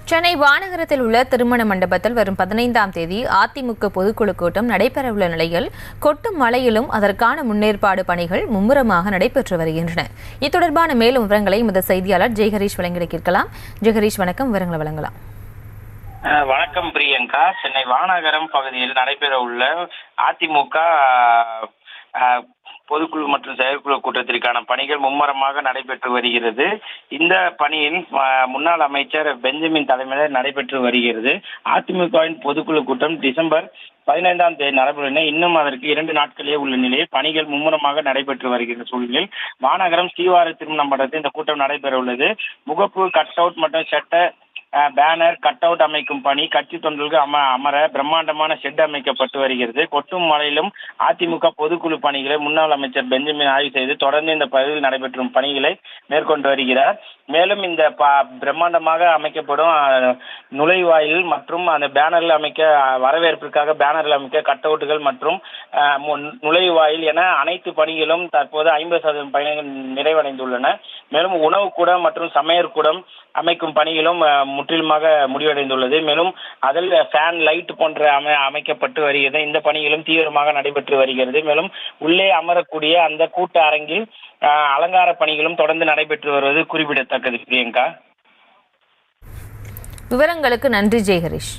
சென்னை வானகரத்தில் உள்ள திருமண மண்டபத்தில் வரும் 15ஆம் தேதி அதிமுக பொதுக்குழு கூட்டம் நடைபெறவுள்ள நிலையில் கொட்டும் மழையிலும் அதற்கான முன்னேற்பாடு பணிகள் மும்முரமாக நடைபெற்று வருகின்றன. இது தொடர்பான மேலும் விவரங்களை எமது செய்தியாளர் ஜெயஹரீஷ் வழங்கிட கேட்கலாம். ஜெயஹரீஷ், வணக்கம். விவரங்களை வழங்கலாம். வணக்கம் பிரியங்கா. சென்னை வானகரம் பகுதியில் நடைபெற உள்ள அதிமுக பொதுக்குழு மற்றும் செயற்குழு கூட்டத்திற்கான பணிகள் மும்முரமாக நடைபெற்று வருகிறது. இந்த பணியில் முன்னாள் அமைச்சர் பெஞ்சமின் தலைமையில் நடைபெற்று வருகிறது. அதிமுகவின் பொதுக்குழு கூட்டம் டிசம்பர் 15ஆம் தேதி நடைபெற இன்னும் அதற்கு 2 நாட்களே உள்ள நிலையில் பணிகள் மும்முரமாக நடைபெற்று வருகிற சூழலில் வானகரம் ஸ்ரீவாரி திருமண மண்டபத்தில் இந்த கூட்டம் நடைபெற உள்ளது. முகப்பு, கட் அவுட் மற்றும் சட்ட பேனர், கட் அவுட் அமைக்கும் பணி கட்சி தொண்டர்களுக்கு அமர பிரம்மாண்டமான ஷெட் அமைக்கப்பட்டு வருகிறது. கொட்டும் மழையிலும் அதிமுக பொதுக்குழு பணிகளை முன்னாள் அமைச்சர் பெஞ்சமின் ஆய்வு செய்து தொடர்ந்து இந்த பகுதியில் நடைபெற்றும் பணிகளை மேற்கொண்டு வருகிறார். மேலும் இந்த பிரம்மாண்டமாக அமைக்கப்படும் நுழைவாயில் மற்றும் அந்த பேனரில் அமைக்க வரவேற்பிற்காக பேனரில் அமைக்க கட் அவுட்டுகள் மற்றும் நுழைவாயில் என அனைத்து பணிகளும் தற்போது 50% பணிகள் நிறைவடைந்துள்ளன. மேலும் உணவு கூடம் மற்றும் சமையல் கூடம் அமைக்கும் பணிகளும் முற்றிலுமாக முடிவடைந்துள்ளது. மேலும் அதில் ஃபேன், லைட் போன்ற அமைக்கப்பட்டு வருகிறது. இந்த பணிகளும் தீவிரமாக நடைபெற்று வருகிறது. மேலும் உள்ளே அமரக்கூடிய அந்த கூட்ட அரங்கில் அலங்கார பணிகளும் தொடர்ந்து நடைபெற்று வருவது குறிப்பிடத்தக்கது. பிரியங்கா, விவரங்களுக்கு நன்றி ஜெயஹரீஷ்.